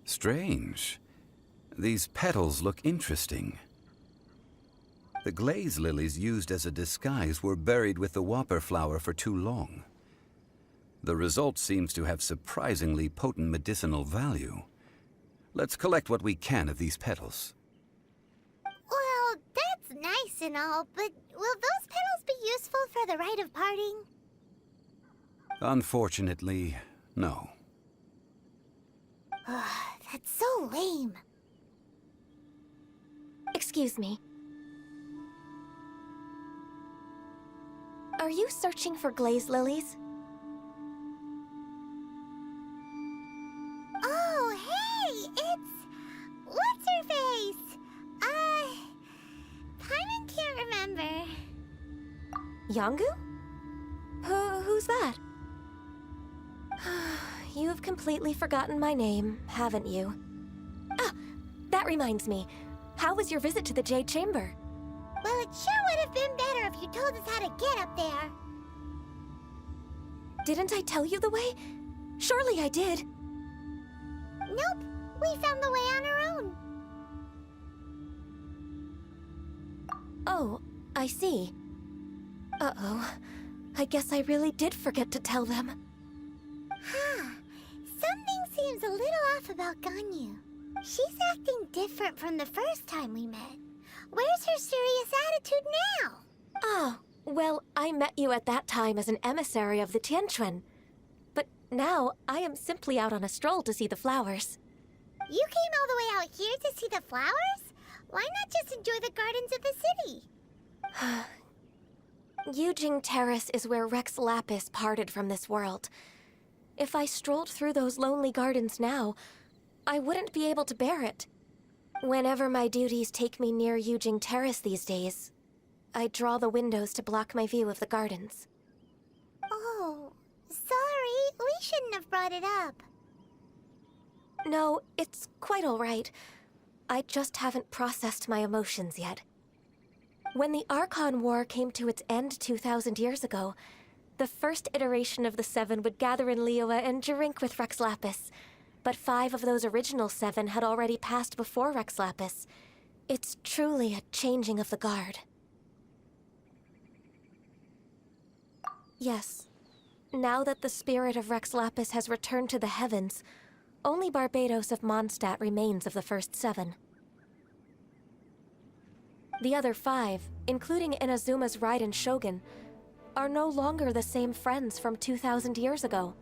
Strange. These petals look interesting. The glaze lilies used as a disguise were buried with the whopper flower for too long. The result seems to have surprisingly potent medicinal value. Let's collect what we can of these petals. Well, that's nice and all, but will those petals be useful for the rite of parting? Unfortunately, no. That's so lame. Excuse me. Are you searching for glaze lilies? Oh, hey! It's... What's-her-face? Paimon can't remember. Yongu? Who's that? You've completely forgotten my name, haven't you? Ah, that reminds me. How was your visit to the Jade Chamber? Well, it sure would have been better if you told us how to get up there. Didn't I tell you the way? Surely I did. Nope, we found the way on our own. Oh, I see. Uh-oh. I guess I really did forget to tell them. Huh. Something seems a little off about Ganyu. She's acting different from the first time we met. Where's her serious attitude now? Oh, well, I met you at that time as an emissary of the Tianquan. But now, I am simply out on a stroll to see the flowers. You came all the way out here to see the flowers? Why not just enjoy the gardens of the city? Yujing Terrace is where Rex Lapis parted from this world. If I strolled through those lonely gardens now, I wouldn't be able to bear it. Whenever my duties take me near Yujing Terrace these days, I draw the windows to block my view of the gardens. Oh, sorry. We shouldn't have brought it up. No, it's quite all right. I just haven't processed my emotions yet. When the Archon War came to its end 2,000 years ago, the first iteration of the Seven would gather in Liyue and drink with Rex Lapis. But 5 of those original 7 had already passed before Rex Lapis. It's truly a changing of the guard. Yes. Now that the spirit of Rex Lapis has returned to the heavens, only Barbados of Mondstadt remains of the first 7. The other 5, including Inazuma's Raiden Shogun, are no longer the same friends from 2,000 years ago.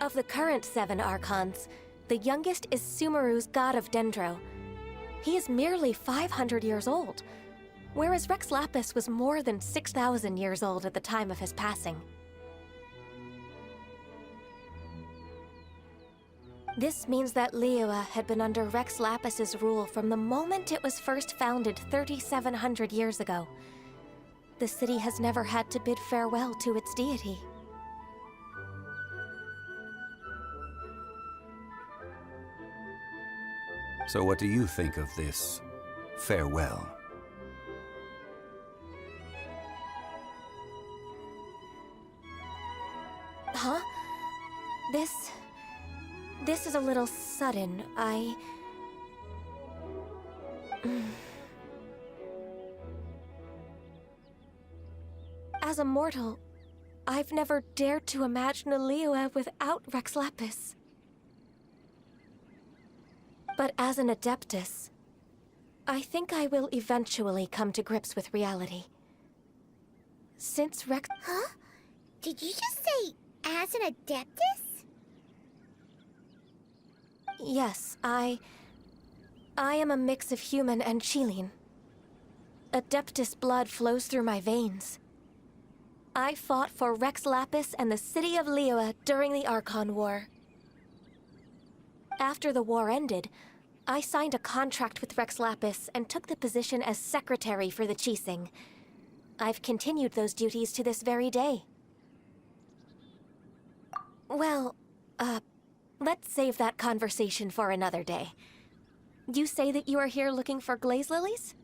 Of the current 7 Archons, the youngest is Sumeru's god of Dendro. He is merely 500 years old, whereas Rex Lapis was more than 6,000 years old at the time of his passing. This means that Liyue had been under Rex Lapis's rule from the moment it was first founded 3,700 years ago. The city has never had to bid farewell to its deity. So what do you think of this farewell? Huh? This is a little sudden. As a mortal, I've never dared to imagine a Liyue without Rex Lapis. But as an Adeptus, I think I will eventually come to grips with reality. Since Rex... Huh? Did you just say, as an Adeptus? Yes, I am a mix of human and Qilin. Adeptus blood flows through my veins. I fought for Rex Lapis and the city of Liyue during the Archon War. After the war ended, I signed a contract with Rex Lapis and took the position as secretary for the Qixing. I've continued those duties to this very day. Well, let's save that conversation for another day. You say that you are here looking for glaze lilies?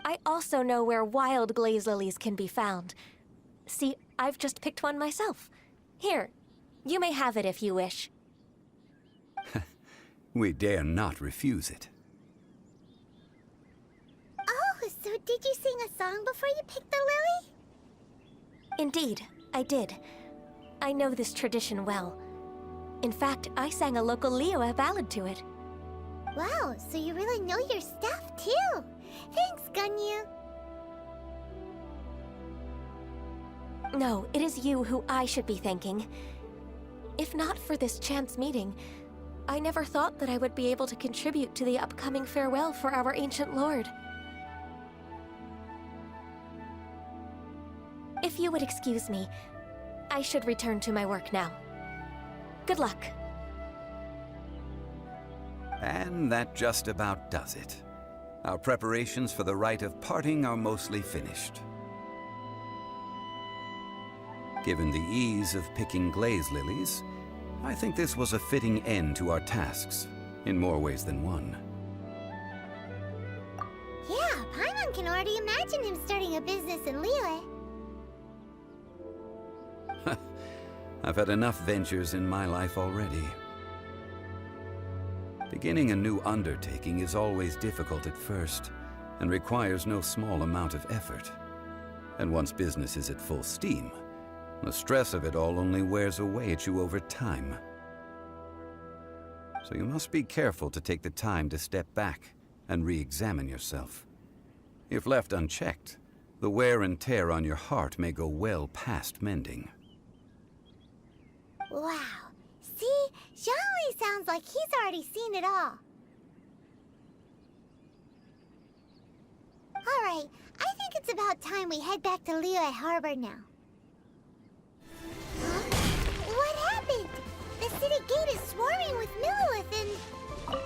I also know where wild glaze lilies can be found. See, I've just picked one myself. Here, You may have it if you wish. We dare not refuse it. Oh, so did you sing a song before you picked the lily? Indeed, I did. I know this tradition well. In fact, I sang a local Liyue ballad to it. Wow, so you really know your stuff, too. Thanks, Gunyu. No, it is you who I should be thanking. If not for this chance meeting, I never thought that I would be able to contribute to the upcoming farewell for our ancient lord. If you would excuse me, I should return to my work now. Good luck. And that just about does it. Our preparations for the rite of parting are mostly finished. Given the ease of picking glaze lilies, I think this was a fitting end to our tasks, in more ways than one. Yeah, Paimon can already imagine him starting a business in Liyue. I've had enough ventures in my life already. Beginning a new undertaking is always difficult at first, and requires no small amount of effort. And once business is at full steam, the stress of it all only wears away at you over time. So you must be careful to take the time to step back and re-examine yourself. If left unchecked, the wear and tear on your heart may go well past mending. Wow. See? Zhongli sounds like he's already seen it all. Alright, I think it's about time we head back to Liyue Harbor now. Huh? What happened? The city gate is swarming with Millilith and...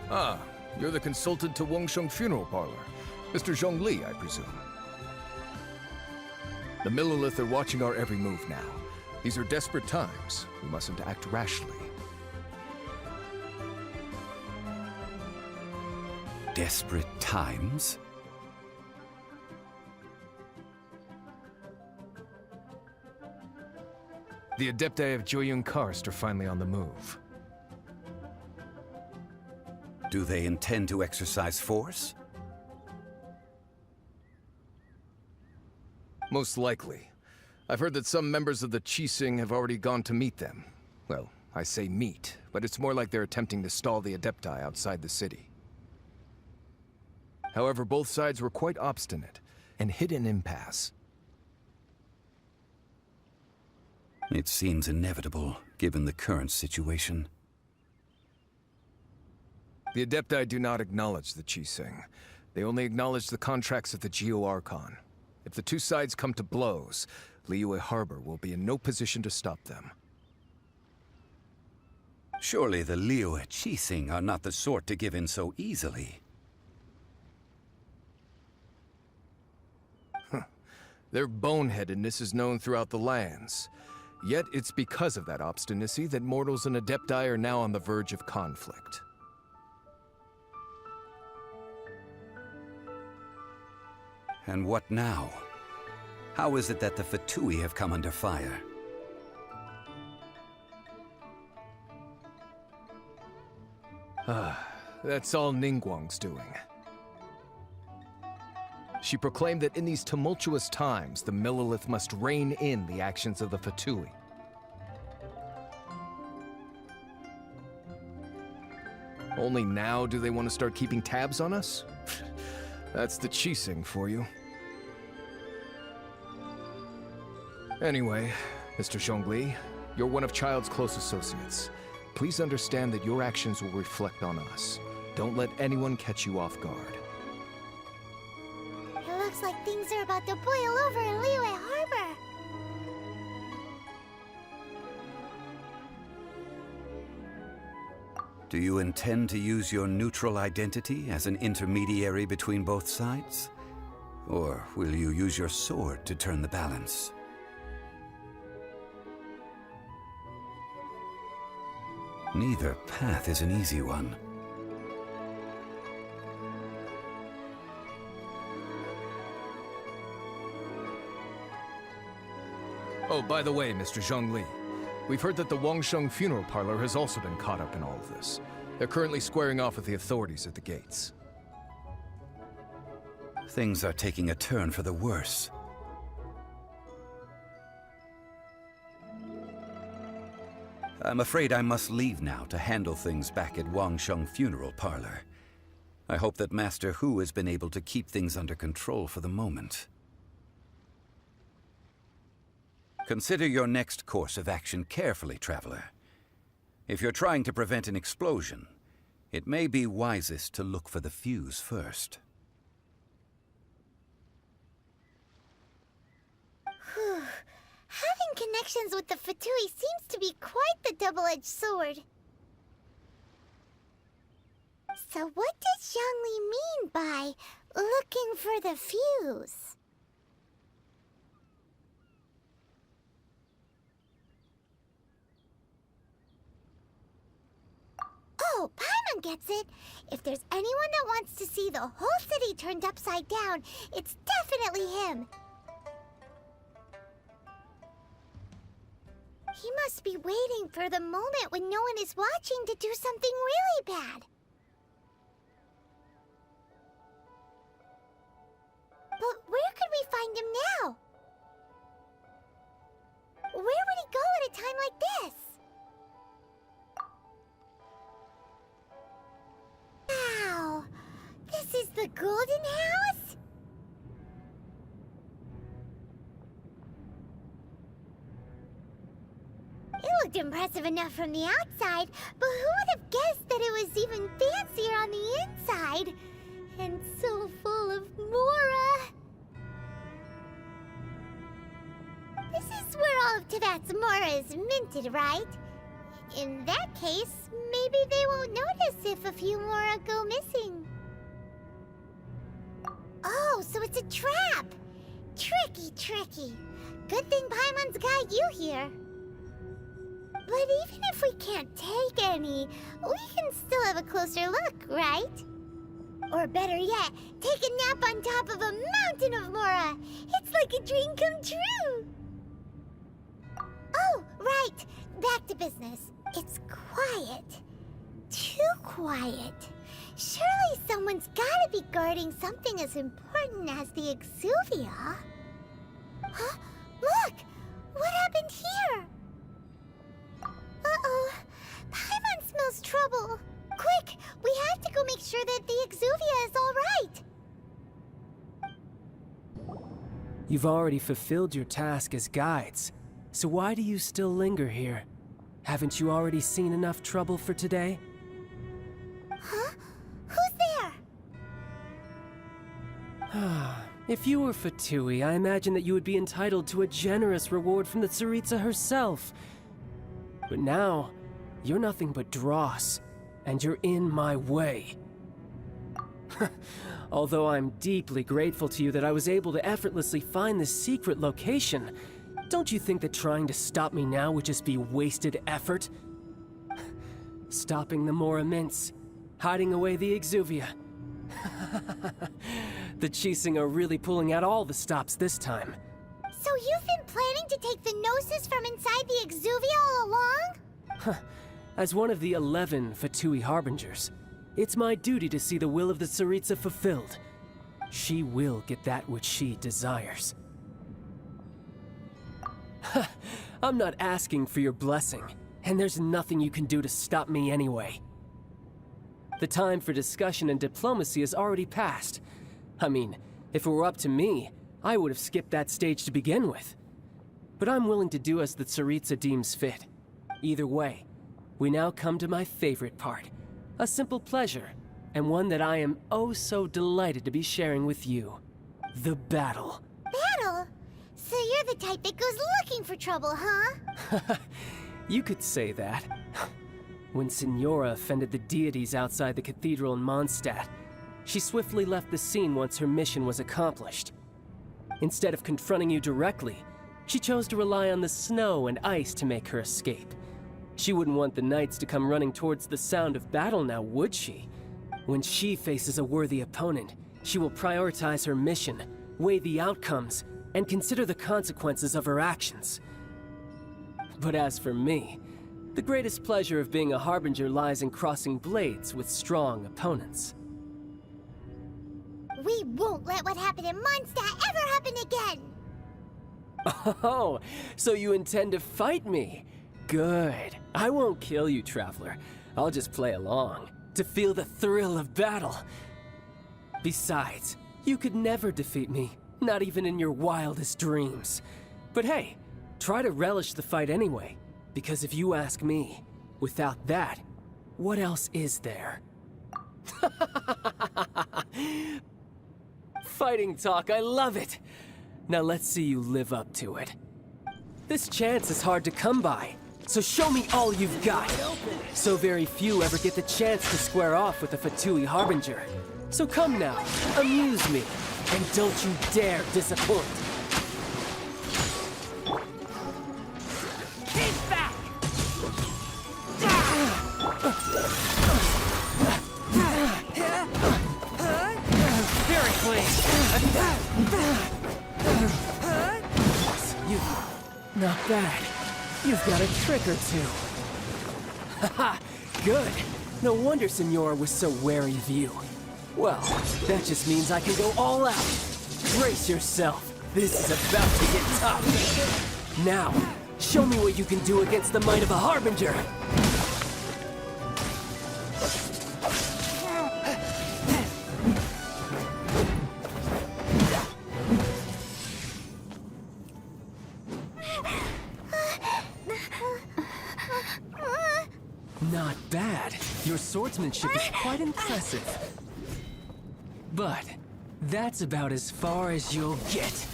Ah, you're the consultant to Wengsheng Funeral Parlor. Mr. Zhongli, I presume. The Millilith are watching our every move now. These are desperate times. We mustn't act rashly. Desperate times? The Adepti of Joyun Karst are finally on the move. Do they intend to exercise force? Most likely. I've heard that some members of the Qixing have already gone to meet them. Well, I say meet, but it's more like they're attempting to stall the Adepti outside the city. However, both sides were quite obstinate and hit an impasse. It seems inevitable, given the current situation. The Adepti do not acknowledge the Qixing. They only acknowledge the contracts of the Geo-Archon. If the two sides come to blows, Liyue Harbor will be in no position to stop them. Surely the Liyue Qixing are not the sort to give in so easily. Their boneheadedness is known throughout the lands. Yet it's because of that obstinacy that mortals and Adepti are now on the verge of conflict. And what now? How is it that the Fatui have come under fire? That's all Ningguang's doing. She proclaimed that in these tumultuous times, the Millilith must rein in the actions of the Fatui. Only now do they want to start keeping tabs on us? That's the Qixing for you. Anyway, Mr. Zhongli, you're one of Child's close associates. Please understand that your actions will reflect on us. Don't let anyone catch you off guard. It looks like things are about to boil over in Liyue Harbor. Do you intend to use your neutral identity as an intermediary between both sides? Or will you use your sword to turn the balance? Neither path is an easy one. Oh, by the way, Mr. Zhongli, we've heard that the Wangsheng funeral parlor has also been caught up in all of this. They're currently squaring off with the authorities at the gates. Things are taking a turn for the worse. I'm afraid I must leave now to handle things back at Wangsheng Funeral Parlor. I hope that Master Hu has been able to keep things under control for the moment. Consider your next course of action carefully, Traveler. If you're trying to prevent an explosion, it may be wisest to look for the fuse first. Whew. Having connections with the Fatui seems to be quite the double-edged sword. So what does Zhongli mean by looking for the fuse? Oh, Paimon gets it. If there's anyone that wants to see the whole city turned upside down, it's definitely him. He must be waiting for the moment when no one is watching to do something really bad. But where could we find him now? Where would he go at a time like this? Wow! This is the Golden House? It looked impressive enough from the outside, but who would have guessed that it was even fancier on the inside? And so full of Mora! This is where all of Teyvat's Mora is minted, right? In that case, maybe they won't notice if a few Mora go missing. Oh, so it's a trap! Tricky, tricky. Good thing Paimon's got you here. But even if we can't take any, we can still have a closer look, right? Or better yet, take a nap on top of a mountain of Mora. It's like a dream come true. Oh, right. Back to business. It's quiet. Too quiet. Surely someone's gotta be guarding something as important as the Exuvia. Huh? Look! What happened here? Uh-oh. Paimon smells trouble. Quick! We have to go make sure that the Exuvia is all right. You've already fulfilled your task as guides, so why do you still linger here? Haven't you already seen enough trouble for today? Huh? Who's there? If you were Fatui, I imagine that you would be entitled to a generous reward from the Tsaritsa herself. But now, you're nothing but dross, and you're in my way. Although I'm deeply grateful to you that I was able to effortlessly find this secret location, don't you think that trying to stop me now would just be wasted effort? Stopping the Mora Mints, hiding away the Exuvia. The Chising are really pulling out all the stops this time. So you've been planning to take the Gnosis from inside the Exuvia all along? As one of the 11 Fatui Harbingers, it's my duty to see the will of the Tsaritsa fulfilled. She will get that which she desires. I'm not asking for your blessing, and there's nothing you can do to stop me anyway. The time for discussion and diplomacy has already passed. I mean, if it were up to me, I would have skipped that stage to begin with. But I'm willing to do as the Tsaritsa deems fit. Either way, we now come to my favorite part. A simple pleasure, and one that I am oh so delighted to be sharing with you. The battle. Battle? So you're the type that goes looking for trouble, huh? You could say that. When Signora offended the deities outside the cathedral in Mondstadt, she swiftly left the scene once her mission was accomplished. Instead of confronting you directly, she chose to rely on the snow and ice to make her escape. She wouldn't want the knights to come running towards the sound of battle now, would she? When she faces a worthy opponent, she will prioritize her mission, weigh the outcomes, and consider the consequences of her actions. But as for me, the greatest pleasure of being a Harbinger lies in crossing blades with strong opponents. We won't let what happened in Mondstadt ever happen again! Oh, so you intend to fight me? Good. I won't kill you, Traveler. I'll just play along, to feel the thrill of battle. Besides, you could never defeat me, not even in your wildest dreams. But hey, try to relish the fight anyway, because if you ask me, without that, what else is there? Fighting talk, I love it! Now let's see you live up to it. This chance is hard to come by, so show me all you've got. So very few ever get the chance to square off with a Fatui Harbinger. So come now, amuse me, and don't you dare disappoint. Keep back! Very clean. Not bad. You've got a trick or two. Haha, good. No wonder Senora was so wary of you. Well, that just means I can go all out. Brace yourself. This is about to get tough. Now, show me what you can do against the might of a Harbinger. Not bad. Your swordsmanship is quite impressive. But that's about as far as you'll get.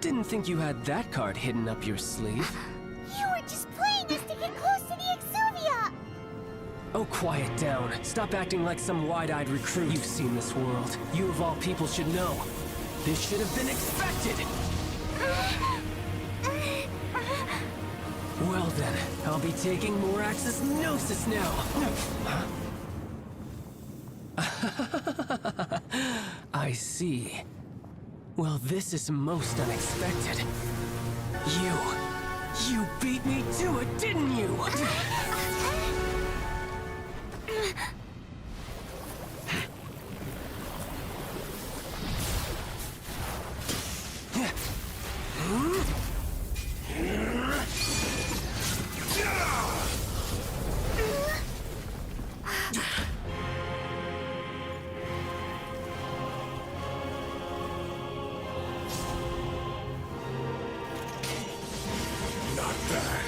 Didn't think you had that card hidden up your sleeve. You were just playing us to get close to the Exuvia! Oh, quiet down. Stop acting like some wide-eyed recruit. You've seen this world. You of all people should know. This should have been expected! Well then, I'll be taking more Axis Gnosis now! I see. Well, this is most unexpected. You beat me to it, didn't you? Not bad.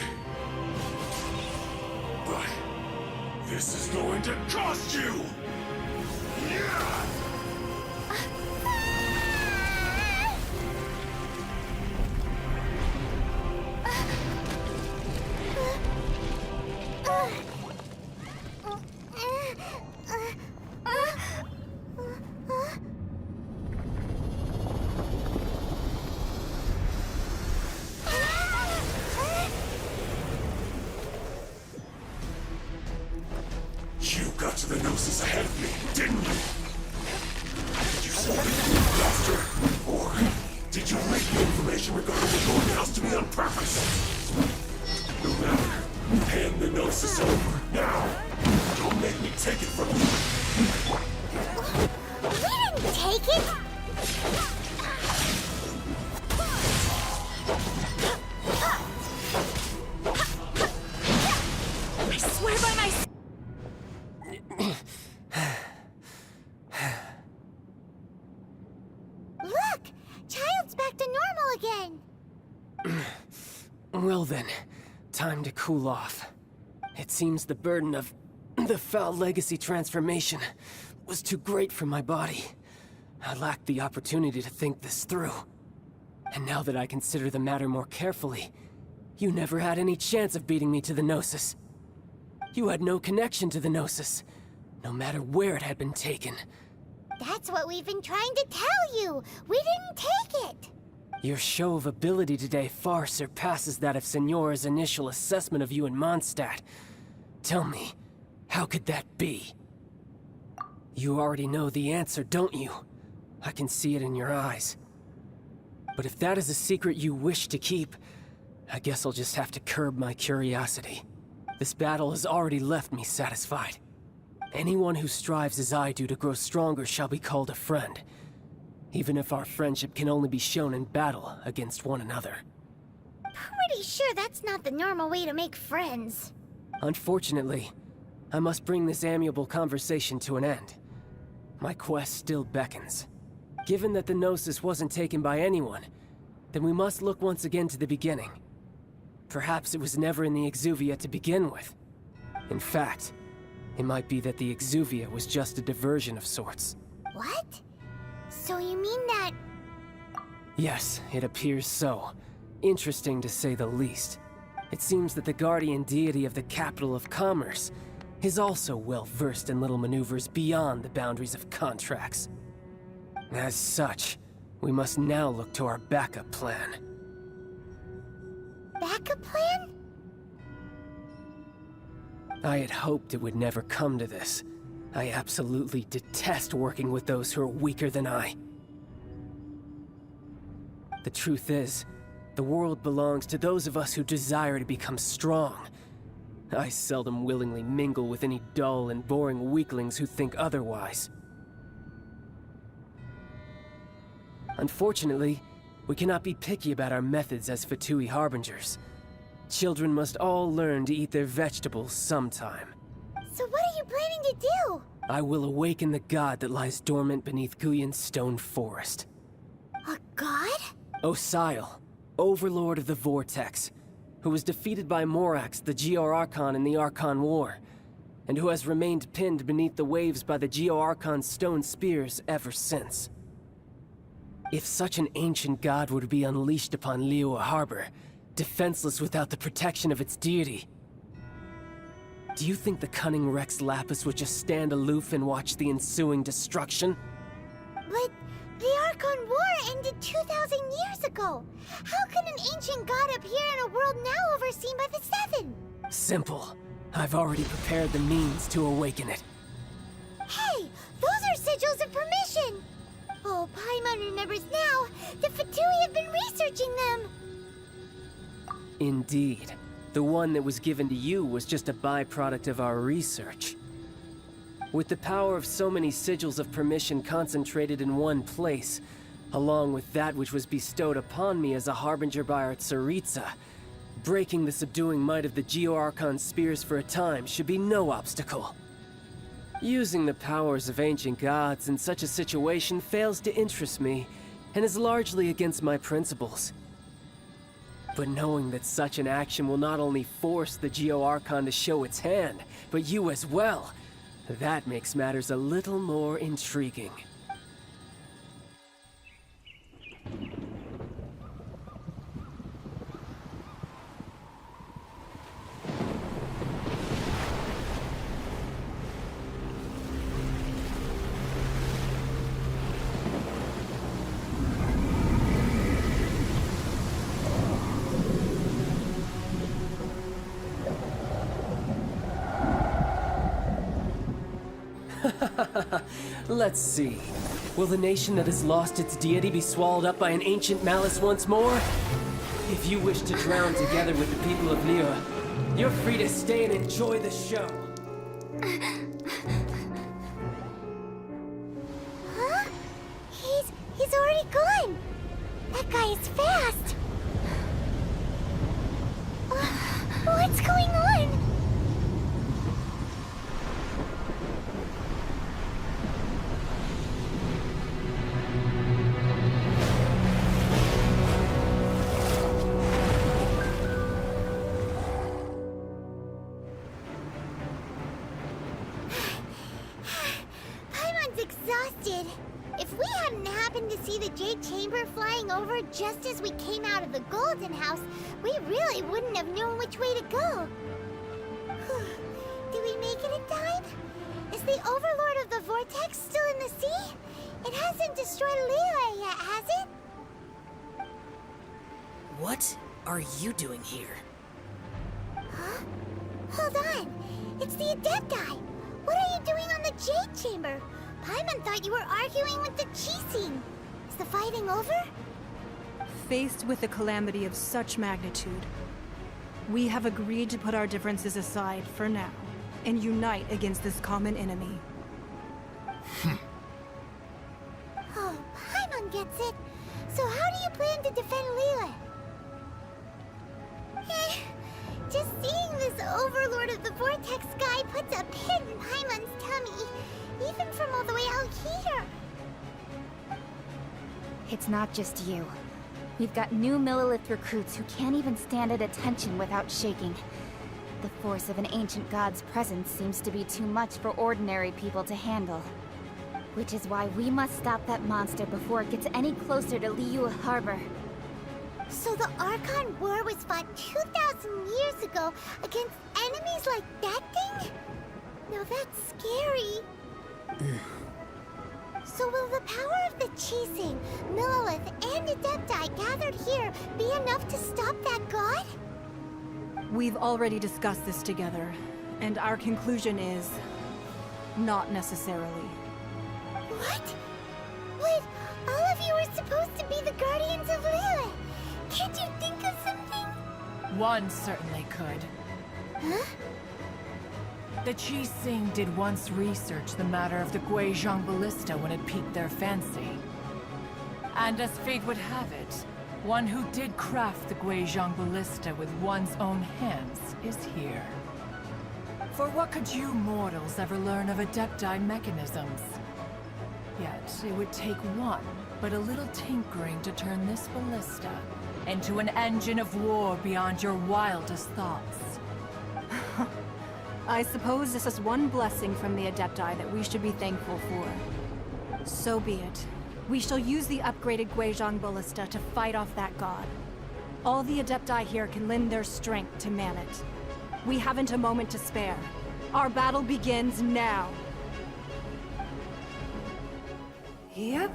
But this is going to cost you! Yeah! You got to the Gnosis ahead of me, didn't you? Did you say anything faster? Or did you leak the information regarding the Golden House to me on purpose? No matter. Hand the Gnosis over, now! Don't make me take it from you! We didn't take it! I swear by my... Look! Child's back to normal again! Well then, time to cool off. It seems the burden of the foul legacy transformation was too great for my body. I lacked the opportunity to think this through. And now that I consider the matter more carefully, you never had any chance of beating me to the Gnosis. You had no connection to the Gnosis, no matter where it had been taken. That's what we've been trying to tell you! We didn't take it! Your show of ability today far surpasses that of Signora's initial assessment of you in Mondstadt. Tell me, how could that be? You already know the answer, don't you? I can see it in your eyes. But if that is a secret you wish to keep, I guess I'll just have to curb my curiosity. This battle has already left me satisfied. Anyone who strives as I do to grow stronger shall be called a friend, even if our friendship can only be shown in battle against one another. Pretty sure that's not the normal way to make friends. Unfortunately, I must bring this amiable conversation to an end. My quest still beckons. Given that the Gnosis wasn't taken by anyone, then we must look once again to the beginning. Perhaps it was never in the Exuvia to begin with. In fact, it might be that the Exuvia was just a diversion of sorts. What? So you mean that... Yes, it appears so. Interesting to say the least. It seems that the guardian deity of the capital of commerce is also well versed in little maneuvers beyond the boundaries of contracts. As such, we must now look to our backup plan. backup plan? I had hoped it would never come to this. I absolutely detest working with those who are weaker than I. The truth is, the world belongs to those of us who desire to become strong. I seldom willingly mingle with any dull and boring weaklings who think otherwise. Unfortunately, we cannot be picky about our methods as Fatui Harbingers. Children must all learn to eat their vegetables sometime. So what are you planning to do? I will awaken the god that lies dormant beneath Guyon's stone forest. A god? Osial, Overlord of the Vortex, who was defeated by Morax, the Geo-Archon in the Archon War, and who has remained pinned beneath the waves by the Geo-Archon's stone spears ever since. If such an ancient god were to be unleashed upon Liyue Harbor, defenseless without the protection of its deity, do you think the cunning Rex Lapis would just stand aloof and watch the ensuing destruction? But the Archon War ended 2,000 years ago. How can an ancient god appear in a world now overseen by the Seven? Simple. I've already prepared the means to awaken it. Hey, those are sigils of permission! Oh, Paimon remembers now. The Fatui have been researching them. Indeed. The one that was given to you was just a byproduct of our research. With the power of so many sigils of permission concentrated in one place, along with that which was bestowed upon me as a harbinger by our Tsaritsa, breaking the subduing might of the Geo-Archon spears for a time should be no obstacle. Using the powers of ancient gods in such a situation fails to interest me, and is largely against my principles. But knowing that such an action will not only force the Geo-Archon to show its hand, but you as well, that makes matters a little more intriguing. Let's see. Will the nation that has lost its deity be swallowed up by an ancient malice once more? If you wish to drown together with the people of Liyue, you're free to stay and enjoy the show. Huh? He's already gone. That guy is fast. What's going on? Exhausted. If we hadn't happened to see the Jade Chamber flying over just as we came out of the Golden House, we really wouldn't have known which way to go. Did we make it in time? Is the Overlord of the Vortex still in the sea? It hasn't destroyed Liyue yet, has it? What are you doing here? Huh? Hold on. It's the Adepti. What are you doing on the Jade Chamber? Paimon thought you were arguing with the Qixing. Is the fighting over? Faced with a calamity of such magnitude, we have agreed to put our differences aside for now and unite against this common enemy. Oh, Paimon gets it. So how do you plan to defend Liyue? Just seeing this Overlord of the Vortex guy puts a pin in Paimon's tummy, even from all the way out here. It's not just you. We've got new Millilith recruits who can't even stand at attention without shaking. The force of an ancient god's presence seems to be too much for ordinary people to handle. Which is why we must stop that monster before it gets any closer to Liyue Harbor. So the Archon War was fought 2,000 years ago against enemies like that thing? Now that's scary. So will the power of the Qixing, Millilith, and Adepti gathered here be enough to stop that god? We've already discussed this together, and our conclusion is... not necessarily. What? But all of you are supposed to be the guardians of Liyue. Can't you think of something? One certainly could. Huh? The Qixing did once research the matter of the Guizhong Ballista when it piqued their fancy. And as fate would have it, one who did craft the Guizhong Ballista with one's own hands is here. For what could you mortals ever learn of Adepti mechanisms? Yet, it would take one, but a little tinkering to turn this ballista into an engine of war beyond your wildest thoughts. I suppose this is one blessing from the Adepti that we should be thankful for. So be it. We shall use the upgraded Guizhong Ballista to fight off that god. All the Adepti here can lend their strength to man it. We haven't a moment to spare. Our battle begins now. Yep.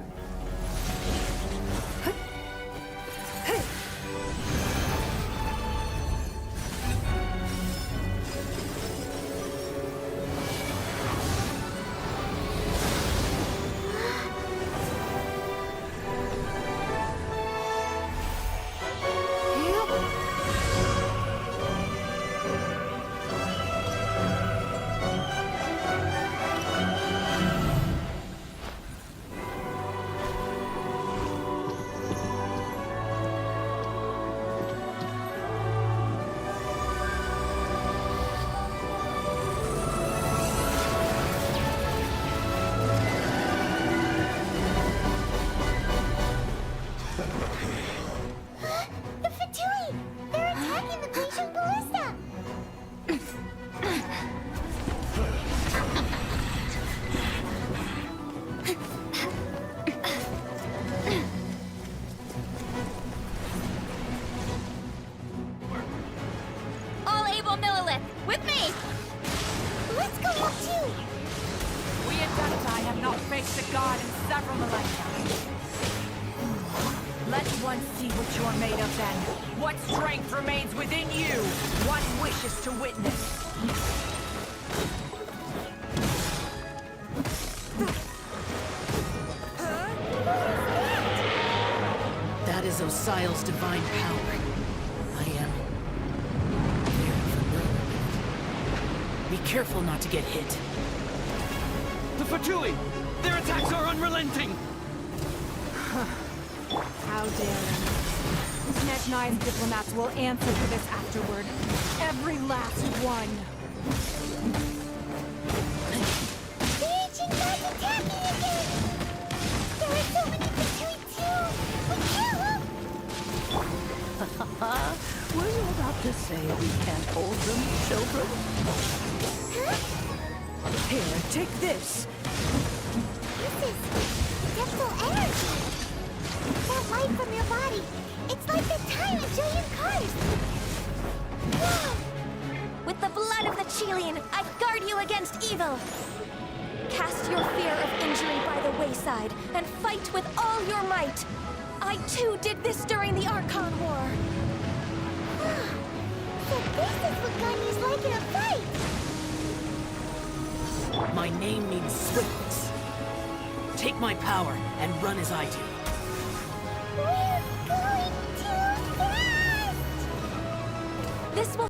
The Fatui! They're attacking the Guizhong Ballista! All able Millilith, with me! Let's go up too! We Adepti have not faced a god in several millennia. Let one see what you're made of then. What strength remains within you? One wishes to witness. That is Osial's divine power. I am very familiar with it. Be careful not to get hit. The Fatui! Their attacks are unrelenting! How dare them. Snezhnai's diplomats will answer for this afterward. Every last one. The ancient god's attacking again! There are so many Fatui too! We can't look! Were you about to say we can't hold them, children? Huh? Here, take this. This is depthful energy! That light from your body, it's like the time in Julian Cars! Whoa! With the blood of the Qilian, I guard you against evil! Cast your fear of injury by the wayside, and fight with all your might! I too did this during the Archon War! This is what Ganyu's like in a fight! My name means swiftness. Take my power and run as I do. We're going too fast! This will